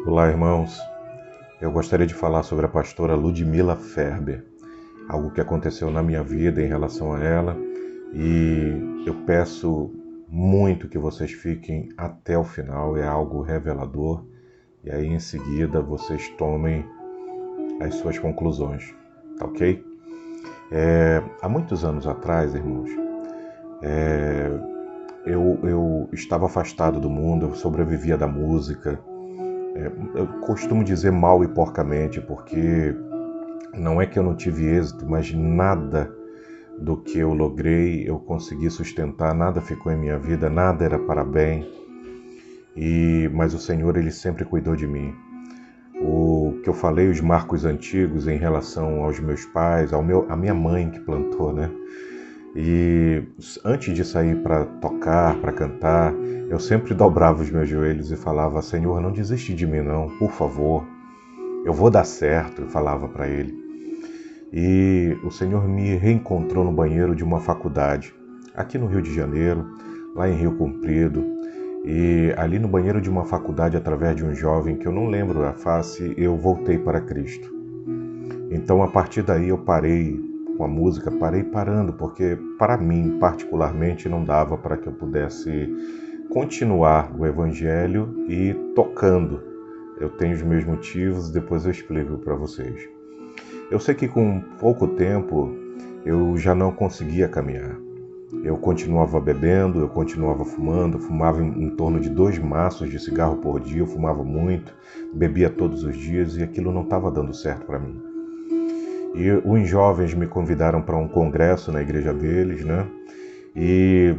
Olá, irmãos. Eu gostaria de falar sobre a pastora Ludmila Ferber, algo que aconteceu na minha vida em relação a ela, e eu peço muito que vocês fiquem até o final, é algo revelador, e aí em seguida vocês tomem as suas conclusões, tá ok? Há muitos anos atrás, irmãos, eu estava afastado do mundo, eu sobrevivia da música. Eu costumo dizer mal e porcamente, porque não é que eu não tive êxito, mas nada do que eu logrei eu consegui sustentar, nada ficou em minha vida, nada era para bem. Mas o Senhor, Ele sempre cuidou de mim. O que eu falei, os marcos antigos em relação aos meus pais, à minha mãe que plantou, né? E antes de sair para tocar, para cantar, eu sempre dobrava os meus joelhos e falava: Senhor, não desiste de mim não, por favor, eu vou dar certo, eu falava para Ele. E o Senhor me reencontrou no banheiro de uma faculdade, aqui no Rio de Janeiro, lá em Rio Comprido. E ali no banheiro de uma faculdade, através de um jovem que eu não lembro a face, eu voltei para Cristo. Então, a partir daí, eu parei com a música, parei parando, porque para mim, particularmente, não dava para que eu pudesse continuar o Evangelho e tocando. Eu tenho os meus motivos, depois eu explico para vocês. Eu sei que com pouco tempo eu já não conseguia caminhar. Eu continuava bebendo, eu continuava fumando, eu fumava em torno de 2 maços de cigarro por dia, eu fumava muito, bebia todos os dias e aquilo não estava dando certo para mim. E uns jovens me convidaram para um congresso na igreja deles, né? E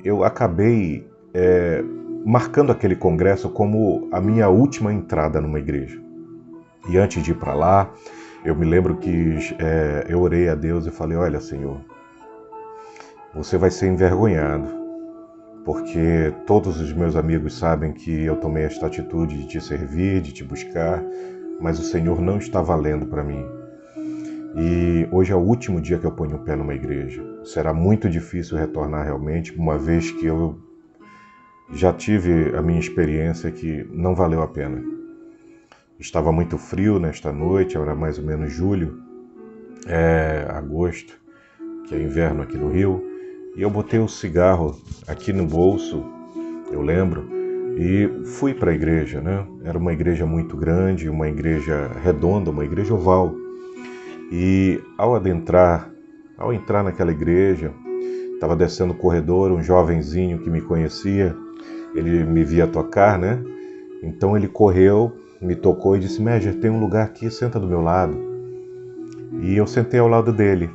eu acabei marcando aquele congresso como a minha última entrada numa igreja. E antes de ir para lá, eu me lembro que eu orei a Deus e falei: olha, Senhor, você vai ser envergonhado, porque todos os meus amigos sabem que eu tomei esta atitude de te servir, de te buscar, mas o Senhor não está valendo para mim. E hoje é o último dia que eu ponho o pé numa igreja. Será muito difícil retornar realmente, uma vez que eu já tive a minha experiência que não valeu a pena. Estava muito frio nesta noite, era mais ou menos julho, agosto, que é inverno aqui no Rio, e eu botei o cigarro aqui no bolso, eu lembro, e fui para a igreja, né? Era uma igreja muito grande, uma igreja redonda, uma igreja oval. E ao entrar naquela igreja, estava descendo o corredor, um jovenzinho que me conhecia, ele me via tocar, né? Então ele correu, me tocou e disse: Méger, tem um lugar aqui, senta do meu lado. E eu sentei ao lado dele.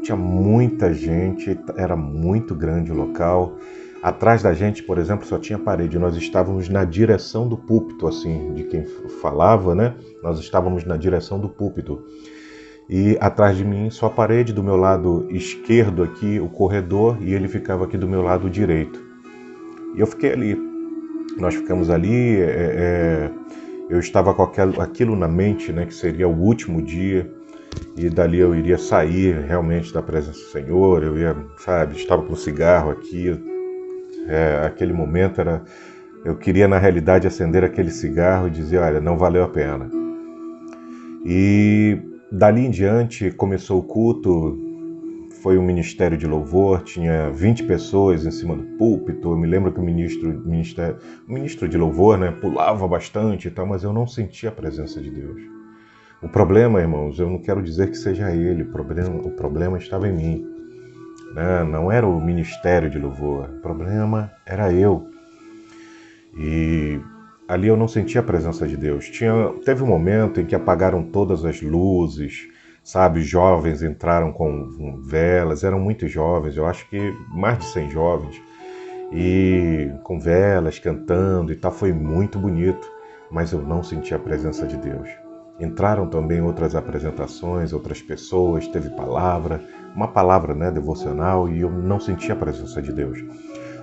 Tinha muita gente, era muito grande o local. Atrás da gente, por exemplo, só tinha parede. Nós estávamos na direção do púlpito, assim, de quem falava, né? Nós estávamos na direção do púlpito. E atrás de mim, só a parede, do meu lado esquerdo aqui, o corredor, e ele ficava aqui do meu lado direito. E eu fiquei ali. Nós ficamos ali, eu estava com aquilo na mente, né, que seria o último dia, e dali eu iria sair realmente da presença do Senhor, eu ia, sabe, estava com um cigarro aqui, aquele momento eu queria na realidade acender aquele cigarro e dizer: olha, não valeu a pena. E dali em diante começou o culto, foi um ministério de louvor, tinha 20 pessoas em cima do púlpito. Eu me lembro que o ministro de louvor, né, pulava bastante e tal, mas eu não sentia a presença de Deus. O problema, irmãos, eu não quero dizer que seja ele, o problema estava em mim, né? Não era o ministério de louvor, o problema era eu. E ali eu não sentia a presença de Deus. Teve um momento em que apagaram todas as luzes, sabe? Jovens entraram com velas, eram muitos jovens, eu acho que mais de 100 jovens, e com velas, cantando e tal, foi muito bonito, mas eu não sentia a presença de Deus. Entraram também outras apresentações, outras pessoas, teve uma palavra, né, devocional, e eu não sentia a presença de Deus.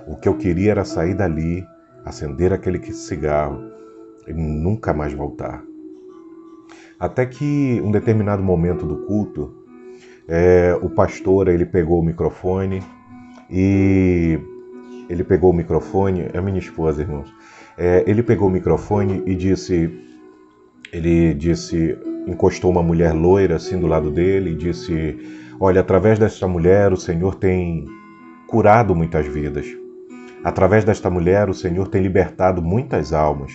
O que eu queria era sair dali, acender aquele cigarro e nunca mais voltar. Até que um determinado momento do culto, o pastor ele pegou o microfone e ele pegou o microfone, é minha esposa, irmãos. Ele pegou o microfone e encostou uma mulher loira assim do lado dele e disse: olha, através desta mulher o Senhor tem curado muitas vidas. Através desta mulher o Senhor tem libertado muitas almas.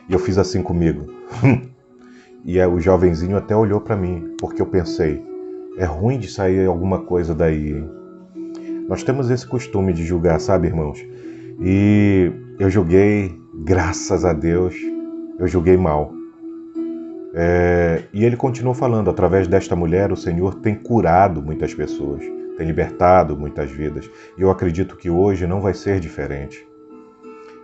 E eu fiz assim comigo. E o jovenzinho até olhou para mim, porque eu pensei, é ruim de sair alguma coisa daí, hein? Nós temos esse costume de julgar, sabe, irmãos? E eu julguei, graças a Deus, eu julguei mal. E ele continuou falando, através desta mulher o Senhor tem curado muitas pessoas, tem libertado muitas vidas. E eu acredito que hoje não vai ser diferente.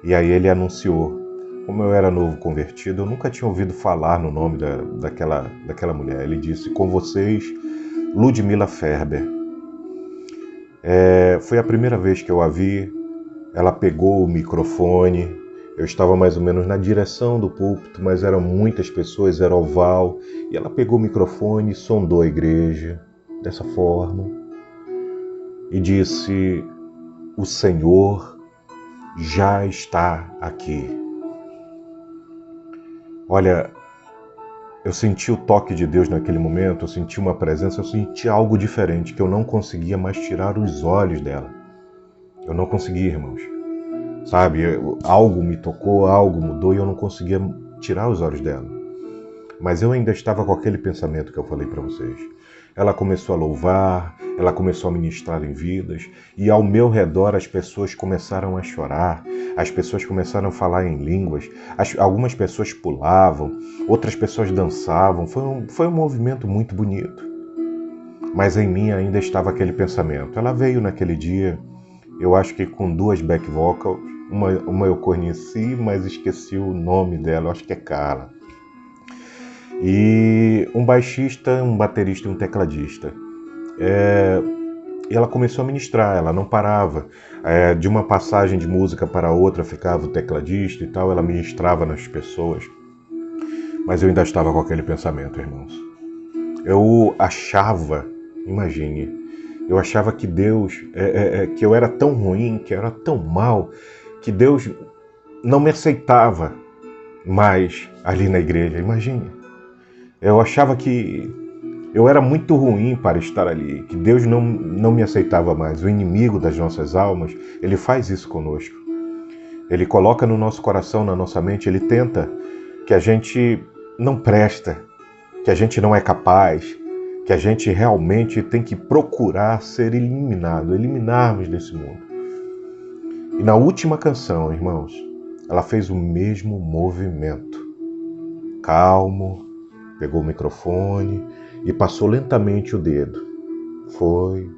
E aí ele anunciou. Como eu era novo convertido, eu nunca tinha ouvido falar no nome daquela mulher. Ele disse, com vocês, Ludmila Ferber. Foi a primeira vez que eu a vi. Ela pegou o microfone. Eu estava mais ou menos na direção do púlpito, mas eram muitas pessoas, era oval. E ela pegou o microfone e sondou a igreja dessa forma. E disse, o Senhor já está aqui. Olha, eu senti o toque de Deus naquele momento, eu senti uma presença, eu senti algo diferente, que eu não conseguia mais tirar os olhos dela. Eu não conseguia, irmãos. Sabe, algo me tocou, algo mudou e eu não conseguia tirar os olhos dela. Mas eu ainda estava com aquele pensamento que eu falei para vocês. Ela começou a louvar, ela começou a ministrar em vidas, e ao meu redor as pessoas começaram a chorar, as pessoas começaram a falar em línguas, algumas pessoas pulavam, outras pessoas dançavam, foi um movimento muito bonito. Mas em mim ainda estava aquele pensamento. Ela veio naquele dia, eu acho que com 2 back vocals, uma eu conheci, mas esqueci o nome dela, eu acho que é Carla. E um baixista, um baterista e um tecladista. E ela começou a ministrar, ela não parava. De uma passagem de música para outra ficava o tecladista e tal, ela ministrava nas pessoas. Mas eu ainda estava com aquele pensamento, irmãos. Eu achava, imagine, eu achava que Deus, que eu era tão ruim, que eu era tão mal, que Deus não me aceitava mais ali na igreja, imagine. Eu achava que eu era muito ruim para estar ali, que Deus não me aceitava mais. O inimigo das nossas almas, ele faz isso conosco. Ele coloca no nosso coração, na nossa mente, ele tenta que a gente não presta, que a gente não é capaz, que a gente realmente tem que procurar ser eliminarmos desse mundo. E na última canção, irmãos, ela fez o mesmo movimento. Calmo, pegou o microfone e passou lentamente o dedo. Foi.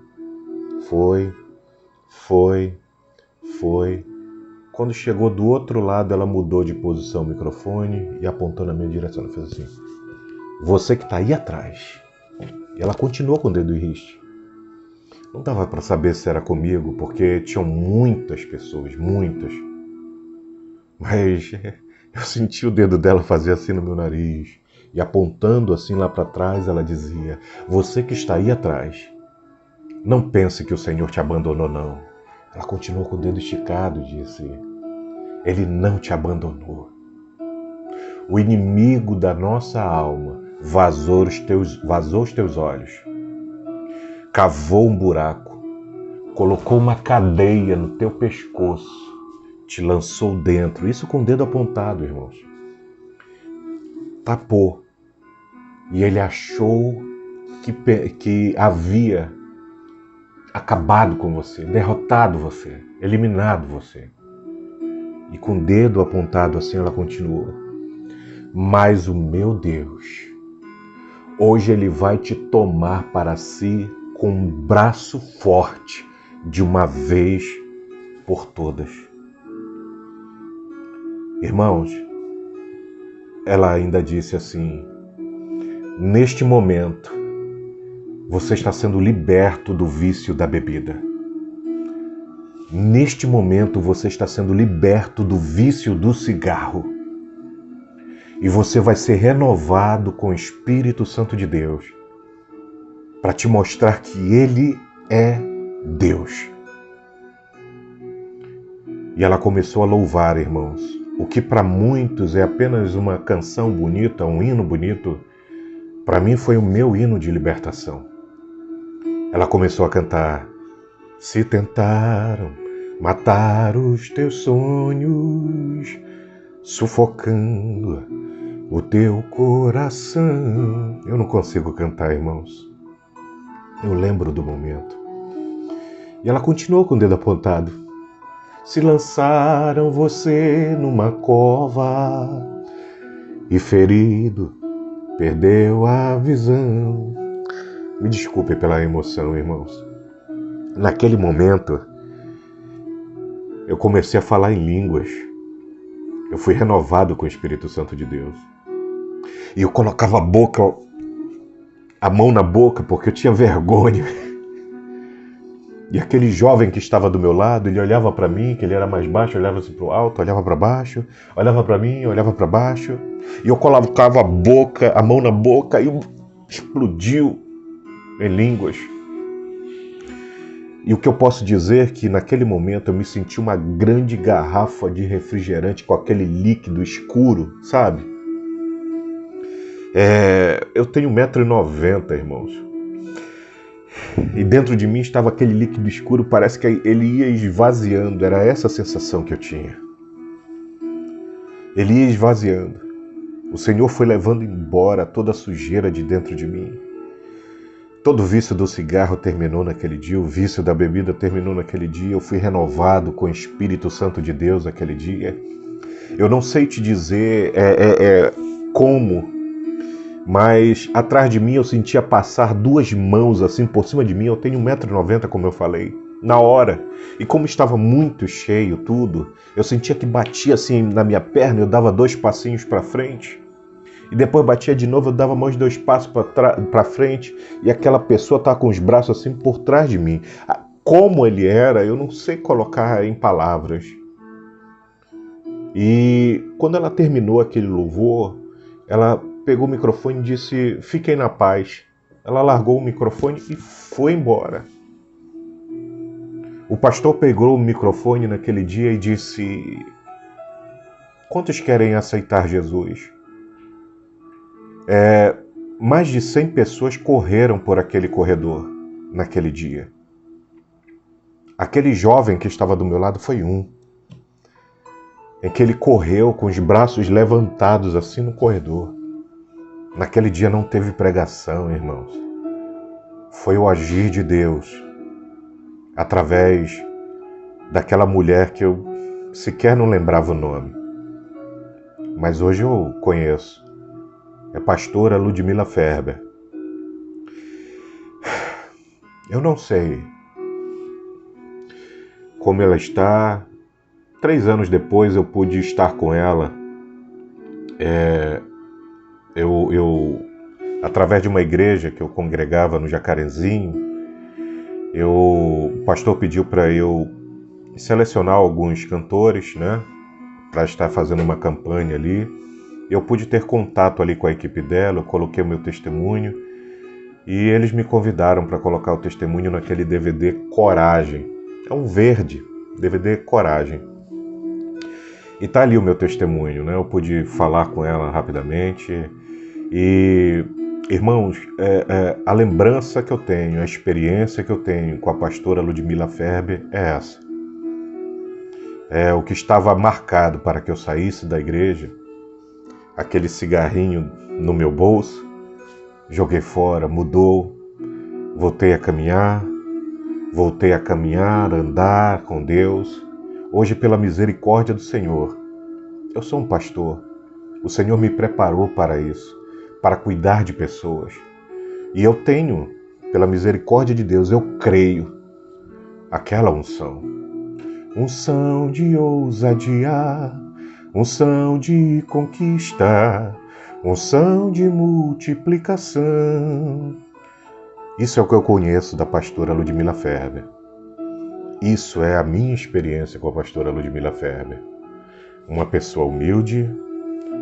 Quando chegou do outro lado, ela mudou de posição o microfone e apontou na minha direção. Ela fez assim, você que está aí atrás. E ela continuou com o dedo em riste. Não dava para saber se era comigo, porque tinham muitas pessoas, muitas. Mas eu senti o dedo dela fazer assim no meu nariz. E apontando assim lá para trás, ela dizia, você que está aí atrás, não pense que o Senhor te abandonou, não. Ela continuou com o dedo esticado e disse, Ele não te abandonou. O inimigo da nossa alma vazou os teus olhos, cavou um buraco, colocou uma cadeia no teu pescoço, te lançou dentro, isso com o dedo apontado, irmãos. Tapou. E ele achou que havia acabado com você, derrotado você, eliminado você. E com o dedo apontado assim ela continuou. Mas o meu Deus, hoje ele vai te tomar para si com um braço forte de uma vez por todas. Irmãos, ela ainda disse assim, neste momento, você está sendo liberto do vício da bebida. Neste momento, você está sendo liberto do vício do cigarro. E você vai ser renovado com o Espírito Santo de Deus para te mostrar que Ele é Deus. E ela começou a louvar, irmãos. O que para muitos é apenas uma canção bonita, um hino bonito, para mim foi o meu hino de libertação. Ela começou a cantar: se tentaram matar os teus sonhos, sufocando o teu coração. Eu não consigo cantar, irmãos. Eu lembro do momento. E ela continuou com o dedo apontado. Se lançaram você numa cova e ferido perdeu a visão. Me desculpe pela emoção, irmãos. Naquele momento, eu comecei a falar em línguas. Eu fui renovado com o Espírito Santo de Deus. E eu colocava a mão na boca, porque eu tinha vergonha. E aquele jovem que estava do meu lado, ele olhava para mim, que ele era mais baixo, olhava assim para o alto, olhava para baixo, olhava para mim, olhava para baixo. E eu colocava a mão na boca e explodiu em línguas. E o que eu posso dizer é que naquele momento eu me senti uma grande garrafa de refrigerante com aquele líquido escuro, sabe? Eu tenho 1,90 m, irmãos. E dentro de mim estava aquele líquido escuro, parece que ele ia esvaziando, era essa a sensação que eu tinha. Ele ia esvaziando. O Senhor foi levando embora toda a sujeira de dentro de mim. Todo o vício do cigarro terminou naquele dia, o vício da bebida terminou naquele dia, eu fui renovado com o Espírito Santo de Deus naquele dia. Eu não sei te dizer como, mas atrás de mim eu sentia passar duas mãos assim por cima de mim. Eu tenho 1,90 m, como eu falei, na hora. E como estava muito cheio tudo, eu sentia que batia assim na minha perna, eu dava 2 passinhos para frente. E depois batia de novo, eu dava mais 2 passos para frente. E aquela pessoa estava com os braços assim por trás de mim. Como ele era, eu não sei colocar em palavras. E quando ela terminou aquele louvor, ela pegou o microfone e disse: fiquem na paz. Ela largou o microfone e foi embora. O pastor pegou o microfone naquele dia e disse: quantos querem aceitar Jesus? Mais de 100 pessoas correram por aquele corredor naquele dia. Aquele jovem que estava do meu lado foi um. Em que ele correu com os braços levantados assim no corredor. Naquele dia não teve pregação, irmãos. Foi o agir de Deus através daquela mulher que eu sequer não lembrava o nome. Mas hoje eu conheço. É pastora Ludmila Ferber. Eu não sei como ela está. 3 anos depois eu pude estar com ela. Através de uma igreja que eu congregava no Jacarezinho, o pastor pediu para eu selecionar alguns cantores, né, para estar fazendo uma campanha ali. Eu pude ter contato ali com a equipe dela, eu coloquei o meu testemunho e eles me convidaram para colocar o testemunho naquele DVD Coragem. É um verde, DVD Coragem. E tá ali o meu testemunho, né? Eu pude falar com ela rapidamente. E, irmãos, a lembrança que eu tenho, a experiência que eu tenho com a pastora Ludmila Ferber é essa. O que estava marcado para que eu saísse da igreja, aquele cigarrinho no meu bolso, joguei fora, mudou, voltei a caminhar, andar com Deus. Hoje, pela misericórdia do Senhor, eu sou um pastor. O Senhor me preparou para isso, para cuidar de pessoas. E eu tenho, pela misericórdia de Deus, eu creio, aquela unção. Unção de ousadia, unção de conquista, unção de multiplicação. Isso é o que eu conheço da pastora Ludmila Ferber. Isso é a minha experiência com a pastora Ludmila Ferber. Uma pessoa humilde,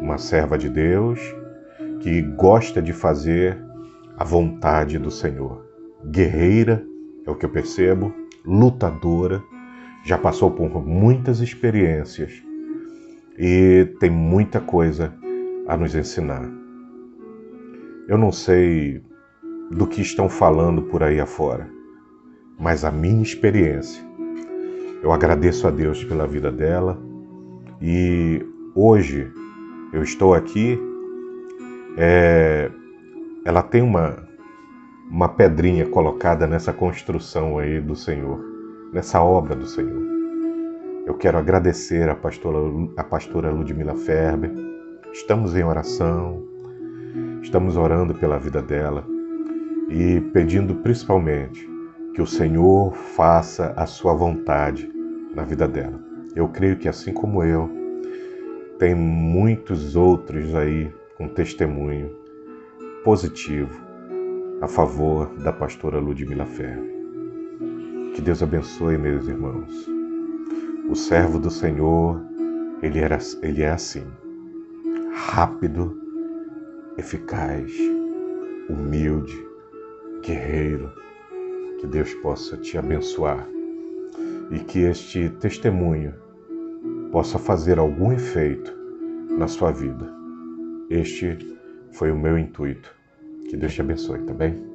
uma serva de Deus, que gosta de fazer a vontade do Senhor. Guerreira, é o que eu percebo, lutadora, já passou por muitas experiências e tem muita coisa a nos ensinar. Eu não sei do que estão falando por aí afora, mas a minha experiência, eu agradeço a Deus pela vida dela e hoje eu estou aqui, ela tem uma pedrinha colocada nessa construção aí do Senhor, nessa obra do Senhor. Eu quero agradecer a pastora Ludmila Ferber. Estamos em oração, estamos orando pela vida dela e pedindo principalmente que o Senhor faça a sua vontade na vida dela. Eu creio que assim como eu, tem muitos outros aí com testemunho positivo a favor da pastora Ludmila Ferber. Que Deus abençoe, meus irmãos. O servo do Senhor, ele é assim, rápido, eficaz, humilde, guerreiro. Que Deus possa te abençoar e que este testemunho possa fazer algum efeito na sua vida. Este foi o meu intuito. Que Deus te abençoe, tá bem?